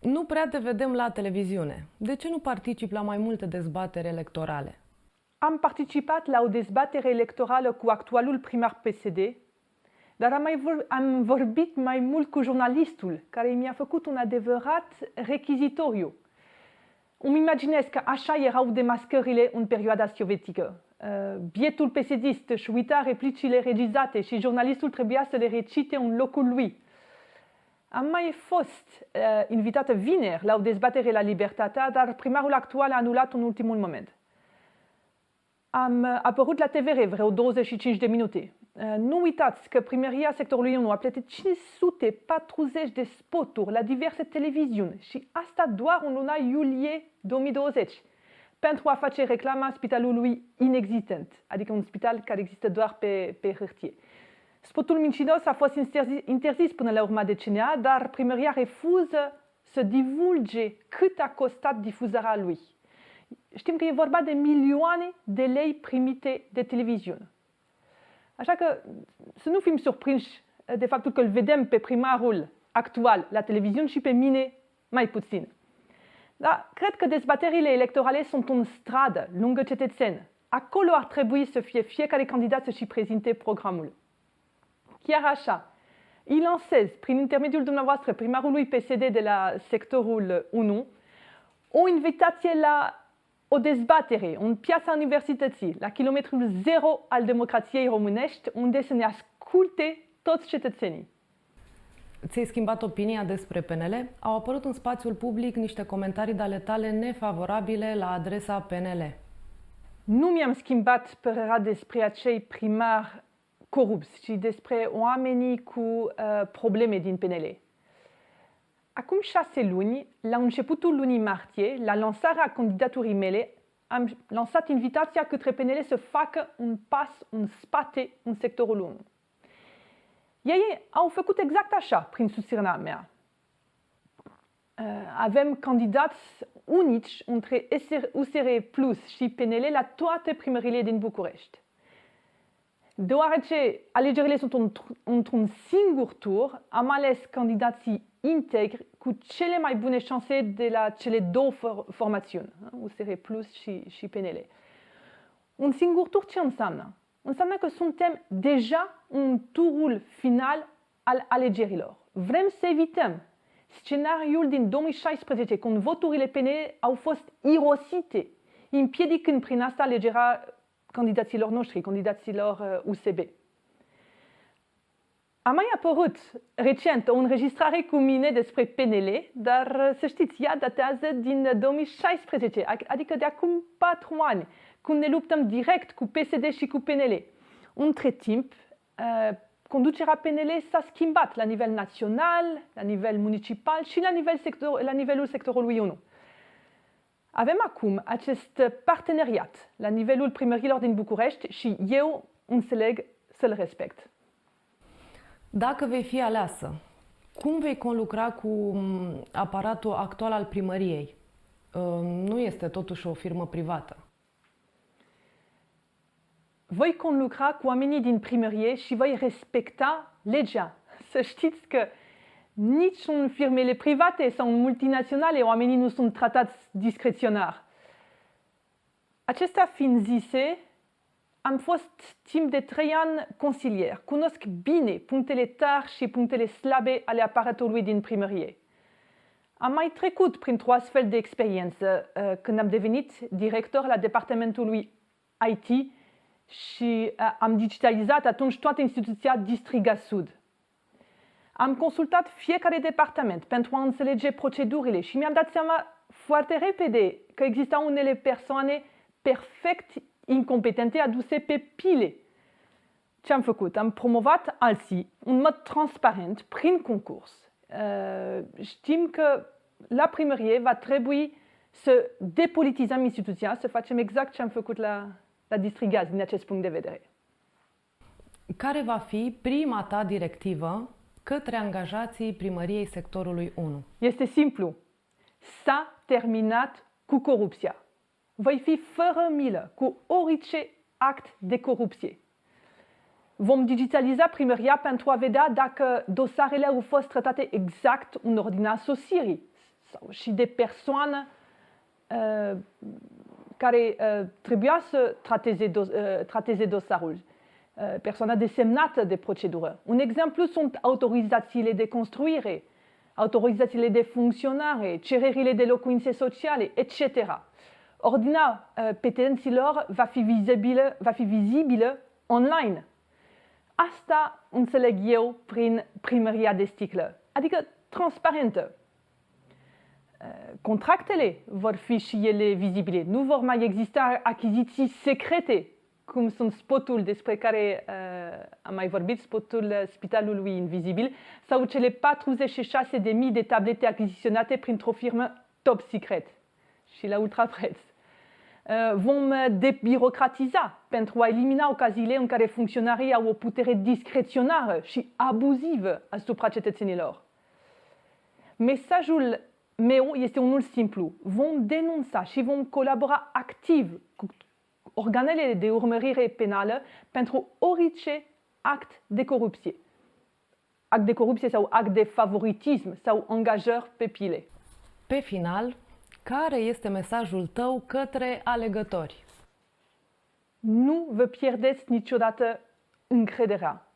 Nu prea te vedem la televiziune. De ce nu participi la mai multe dezbateri electorale? Am participat la o dezbatere electorală cu actualul primar PSD, dar am vorbit mai mult cu jurnalistul, care mi-a făcut un adevărat rechizitoriu. Îmi imaginez că așa erau demascările în perioada sovietică. Bietul PSD își uita replicile regizate și jurnalistul trebuia să le recite în locul lui. Am mai fost invitată vineri la o dezbatere la Libertatea, dar primarul actual a anulat în ultimul moment. Am apărut la TVR vreo 25 de minute. Nu uitați că Primăria Sectorului 1 a plătit 540 de spoturi la diverse televiziuni și asta doar în luna iulie 2020 pentru a face reclama spitalului inexistent, adică un spital care există doar pe hârtie. Spotul mincinos a fost interzis până la urma de CNA, dar primăria refuză să divulge cât a costat difuzarea lui. Știm că e vorba de milioane de lei primite de televiziune. Așa că să nu fim surprinși de faptul că îl vedem pe primarul actual la televiziune și pe mine mai puțin. Dar cred că dezbaterile electorale sunt în stradă, lângă cetățeni. Acolo ar trebui să fie fiecare candidat să-și prezinte programul. Chiar așa, îi lansez, prin intermediul dumneavoastră, primarului PSD de la sectorul 1, o invitație la o dezbatere în piața universității, la kilometrul zero al democrației românești, unde să ne asculte toți cetățenii. Ți-ai schimbat opinia despre PNL? Au apărut în spațiul public niște comentarii de ale tale nefavorabile la adresa PNL. Nu mi-am schimbat părerea despre acei primari corupți, ci despre oamenii cu probleme din PNL. Acum 6 luni, la începutul lunii martie, la lansarea candidaturii mele, am lansat invitația către PNL să facă un pas în spate în sectorul 1. Ei au făcut exact așa, prin susținerea mea. Avem candidați unici între USR Plus și PNL la toate primăriile din București. Deoarece alegerile sunt într-un singur tur, am ales candidații integri cu cele mai bune șanse de la cele două formațiuni, USR Plus și PNL. Un singur tur ce înseamnă? Înseamnă că suntem deja în turul final al alegerilor. Vrem să evităm scenariul din 2016, când voturile PNL au fost irosite, împiedicând prin asta alegerea candidaților noștri, candidaților USB. A mai apărut recent o înregistrare cu mine despre PNL, dar să știți, ea datează din 2016, adică de acum 4 ani, când ne luptăm direct cu PSD și cu PNL. Între timp, conducerea PNL s-a schimbat la nivel național, la nivel municipal și la nivelul sectorului 1. Avem acum acest parteneriat la nivelul primărilor din București și eu înțeleg să-l respect. Dacă vei fi aleasă, cum vei conlucra cu aparatul actual al primăriei? Nu este totuși o firmă privată. Voi conlucra cu oamenii din primărie și voi respecta legea. Să știți că nici în firmele private sau în multinaționale oamenii nu sunt tratați discreționar. Acestea fiind zise, am fost timp de 3 ani consilier. Cunosc bine punctele tari și punctele slabe ale aparatului din primărie. Am mai trecut printr-o astfel de experiență când am devenit director la departamentului IT și am digitalizat atunci toată instituția Distriga Sud. Am consultat fiecare departament pentru a înțelege procedurile și mi-am dat seama foarte repede că existau unele persoane perfect incompetente aduse pe pile. Ce am făcut? Am promovat alții în mod transparent, prin concurs. Știm că la primărie va trebui să depolitizăm instituția, să facem exact ce am făcut la Distrigaz din acest punct de vedere. Care va fi prima ta directivă către angajații primăriei sectorului 1? Este simplu. S-a terminat cu corupția. Voi fi fără milă cu orice act de corupție. Vom digitaliza primăria pentru a vedea dacă dosarele au fost tratate exact în ordinea sosirii sau și de persoană care trebuia să trateze dosarul, persoana desemnată de procedură. Un exemplu sunt autorizațiile de construire, autorizațiile de funcționare, cererile de locuințe sociale, etc. Ordinea petenților va fi vizibilă online. Asta înțeleg eu prin primăria de sticlă, adică transparentă. Contractele vor fi și ele vizibile. Nu vor mai exista achiziții secrete, cum sunt spotul despre care am mai vorbit, spotul Spitalului Invizibil, sau cele 46.000 de tablete achiziționate printr-o firmă top secret și la ultrapreț. Vom debirocratiza pentru a elimina ocaziile în care funcționarii au o putere discreționară și abuzivă asupra cetățenilor. Mesajul meu este unul simplu. Vom denunța și vom colabora activ cu organele de urmărire penală pentru orice act de corupție. Act de corupție sau act de favoritism sau angajări pe pile. Pe final, care este mesajul tău către alegători? Nu vă pierdeți niciodată încrederea.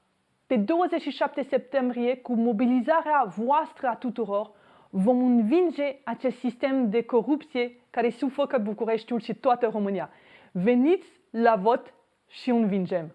Pe 27 septembrie, cu mobilizarea voastră a tuturor, vom învinge acest sistem de corupție care sufocă Bucureștiul și toată România. Veniți la vot și învingem!